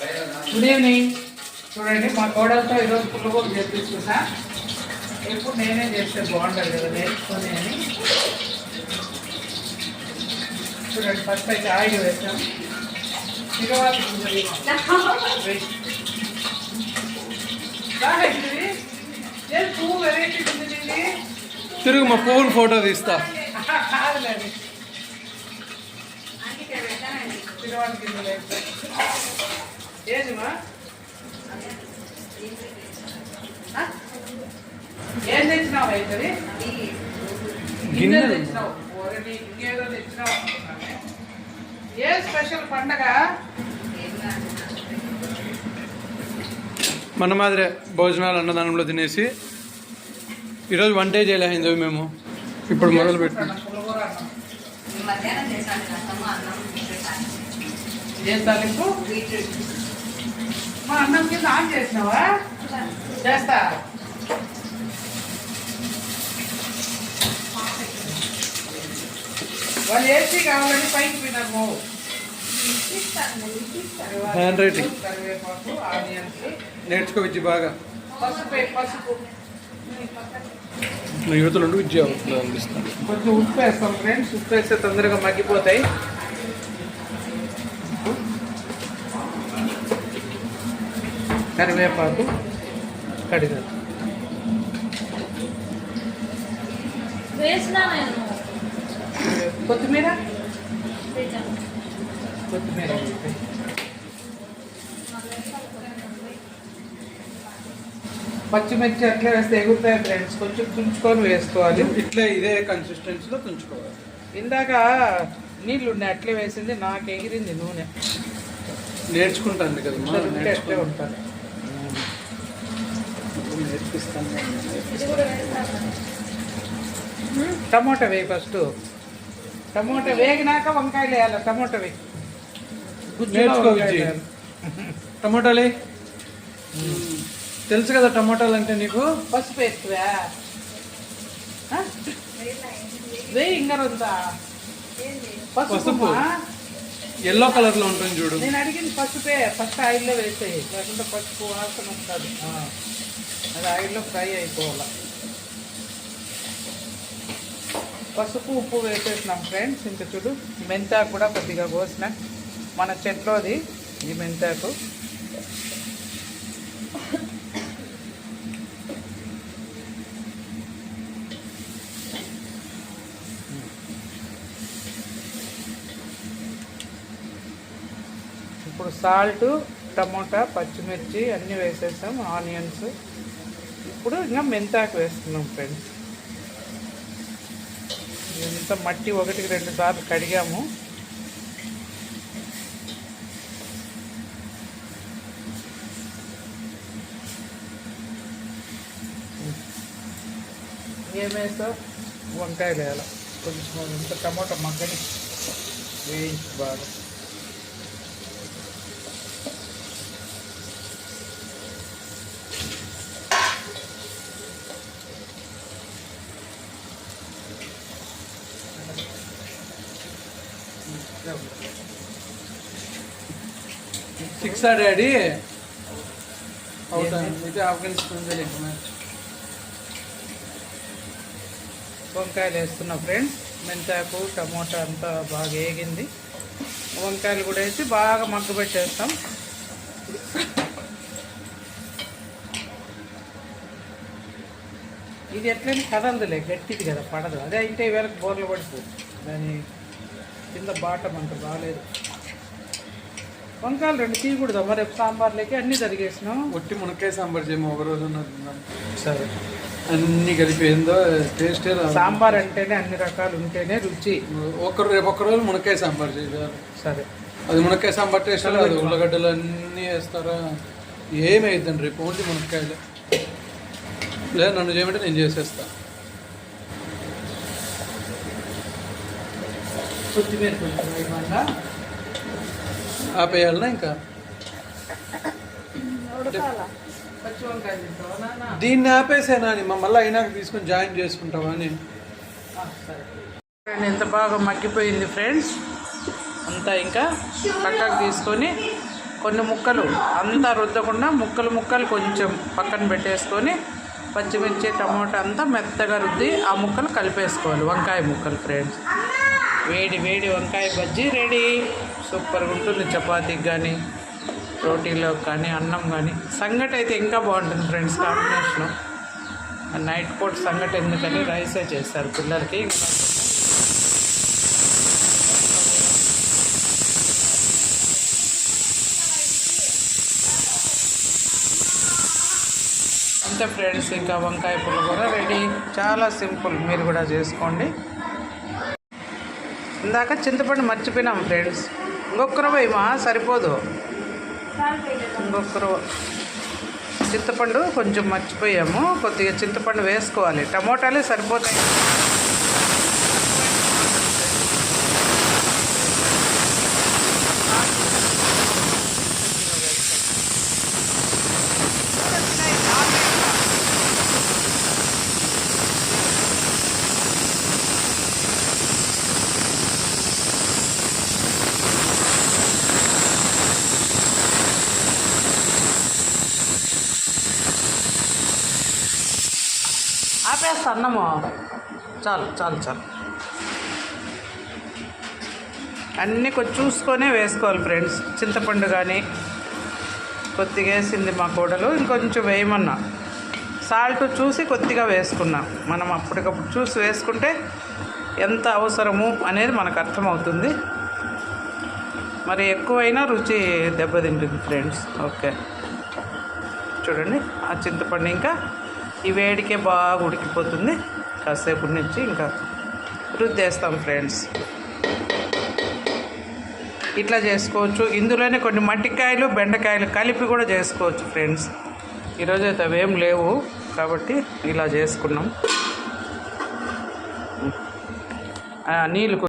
Good evening. చూడండి మా కోడలతో ఈరోజు పుల్లగూర చేపించుకున్నా. ఎప్పుడు నేనే చేస్తే బాగుంటుంది కదా నేర్చుకొని అని. చూడండి ఫస్ట్ అయితే ఆయిల్ వేసాం. తిరువాత పువ్వు వెరైటీ ఉంది. తిరుగు మా పువ్వులు ఫోటో తీస్తా. కాదులేదు తిరువాత గిన్నెలు వేస్తాం. ఏదిమా ఏం తెచ్చినావు అవుతుంది గిన్నెలు తెచ్చినావు. ఇంకేదో తెచ్చినావు. ఏ స్పెషల్ పండగ? మన మాదిరే భోజనాలు అన్నదానంలో తినేసి ఈరోజు వంటే చేయలేదు మేము. ఇప్పుడు మొదలు పెట్టాం. ఏం తాలింపు? మా అన్నం కింద ఆన్ చేసినావా? చేస్తా. వాళ్ళు ఏసీ కావాలని పైకి పోయినాము. హ్యాండ్ రైటింగ్ కరివేపాకు, ఆనియన్స్, నేర్చుకోవచ్చు బాగా. పసుపు యువతలు ఉండి విద్య అందిస్తాను. కొంచెం ఉప్పు వేస్తాం ఫ్రెండ్స్. ఉప్పు వేస్తే తొందరగా మగ్గిపోతాయి. కరివేపాకు, కడిగారు. కొత్తిమీర కొత్తిమీర పచ్చిమిర్చి అట్లా వేస్తే ఎగురుతాయి ఫ్రెండ్స్. కొంచెం తుంచుకొని వేసుకోవాలి. ఇట్లా ఇదే కన్సిస్టెన్సీలో తుంచుకోవాలి. ఇందాక నీళ్ళు ఉన్నాయి అట్లే వేసింది, నాకు ఎగిరింది నూనె. నేర్చుకుంటాను కదా అట్లే ఉంటాను. నేర్పిస్తాను. టమోటా వేయి ఫస్ట్. టమోటా వేగినాక వంకాయలు వేయాలి. టమోటా వేయి. నేర్చుకోవచ్చు. టమోటాలే తెలుసు కదా టమోటాలు అంటే నీకు. పసుపు వేస్తువా? వేయి ఇంకరుందా? పసుపు ఎల్లో కలర్ లో ఉంటుంది చూడు. నేను అడిగింది పసుపే. ఫస్ట్ ఆయిల్లో వేసేయి, లేకుంటే పసుపు వాసన వస్తుంది. అది ఆయిల్లో ఫ్రై అయిపోవాలి. పసుపు ఉప్పు వేసేసినాం ఫ్రెండ్స్. ఇంకా చూడు మెంతాకు కూడా కొద్దిగా కోసిన, మన చెట్లోది ఈ మెంతాకు. ఇప్పుడు సాల్ట్, టమోటా, పచ్చిమిర్చి అన్నీ వేసేసాం, ఆనియన్స్. ఇప్పుడు ఇంకా మెంతాకు వేస్తున్నాం ఫ్రెండ్స్. ఇంత మట్టి 1-2 సార్లు కడిగాము. ఏమేస్తావు? వంకాయలు వేయాలి కొంచెం. ఇంత టమోటా మగ్గని వేయించి బాగా. సిక్సా డాడీ అవుతాయి ఆఫ్ఘనిస్తాన్ మ్యాచ్. వంకాయలు వేస్తున్నా ఫ్రెండ్స్. మెంతాకు, టమోటా అంతా బాగా వేగింది. వంకాయలు కూడా వేసి బాగా మగ్గబెట్టేస్తాం. ఇది ఎట్లయినా కదలదులే, గట్టిది కదా, పడదు. అదే అయితే వేళకు బోర్లు పడిపోతుంది. దాని కింద బాటం అంత బాగాలేదు. వంకాయలు 2 తీయకూడదు మరి. సాంబార్లోకి అన్నీ జరిగేసినాం. ఒట్టి మునక్కాయ సాంబార్ చేయము ఒకరోజు. సరే అన్నీ కలిపేందో టేస్ట్. సాంబార్ అంటేనే అన్ని రకాలు ఉంటేనే రుచి. రేపు ఒక్కరోజు మునక్కాయ సాంబార్ చేయాలి. సరే అది మునక్కాయ సాంబార్ టేస్ట్. అది ఉల్లగడ్డలు అన్నీ వేస్తారా? ఏమైందండి రేపు ఓన్లీ మునక్కాయలు. లేదా నన్ను చేయమంటే నేను చేసేస్తా. కొత్తిమీర కొంచెం ఆపేయాలనా ఇంకా? దీన్ని ఆపేసేనా అని మళ్ళీ అయినాక తీసుకొని జాయిన్ చేసుకుంటావా అని. ఎంత బాగా మగ్గిపోయింది ఫ్రెండ్స్. అంతా ఇంకా పక్కకు తీసుకొని కొన్ని ముక్కలు అంతా రుద్దకుండా ముక్కలు కొంచెం పక్కన పెట్టేసుకొని పచ్చిమిర్చి టమోటా అంతా మెత్తగా రుద్ది ఆ ముక్కలు కలిపేసుకోవాలి. వంకాయ ముక్కలు ఫ్రెండ్స్. వేడి వేడి వంకాయ బజ్జీ రెడీ. సూపర్గా ఉంటుంది. చపాతీకి కానీ రోటీలో కానీ అన్నం కానీ. సంగటి అయితే ఇంకా బాగుంటుంది ఫ్రెండ్స్ కాంబినేషను. నైట్ పూట సంగటి ఎందుకని రైసే చేస్తారు పిల్లలకి. అంతే ఫ్రెండ్స్, ఇంకా వంకాయ పులిహోర రెడీ. చాలా సింపుల్, మీరు కూడా చేసుకోండి. ఇందాక చింతపండు మర్చిపోయినాం ఫ్రెండ్స్. ఇంకొకరు వేయమా, సరిపోదు. ఇంకొకరు చింతపండు కొంచెం మర్చిపోయాము. కొద్దిగా చింతపండు వేసుకోవాలి. టమోటాలే సరిపోతాయి. ఆపేస్తా అన్నము. చాలు చాలు చాలు. అన్నీ కొంచెం చూసుకొనే వేసుకోవాలి ఫ్రెండ్స్. చింతపండు కానీ కొద్దిగా వేసింది మా కోడలు, ఇంకొంచెం వేయమన్నా. సాల్ట్ చూసి కొద్దిగా వేసుకున్నాం. మనం అప్పటికప్పుడు చూసి వేసుకుంటే ఎంత అవసరము అనేది మనకు అర్థమవుతుంది. మరి ఎక్కువైనా రుచి దెబ్బతింటుంది ఫ్రెండ్స్. ఓకే చూడండి, ఆ చింతపండు ఇంకా ఈ వేడికే బాగా ఉడికిపోతుంది. కాసేపు నుంచి ఇంకా రుద్దేస్తాం ఫ్రెండ్స్. ఇట్లా చేసుకోవచ్చు. ఇందులోనే కొన్ని మట్టికాయలు బెండకాయలు కలిపి కూడా చేసుకోవచ్చు ఫ్రెండ్స్. ఈరోజు అయితే అవేం లేవు కాబట్టి ఇలా చేసుకున్నాం. నీళ్ళు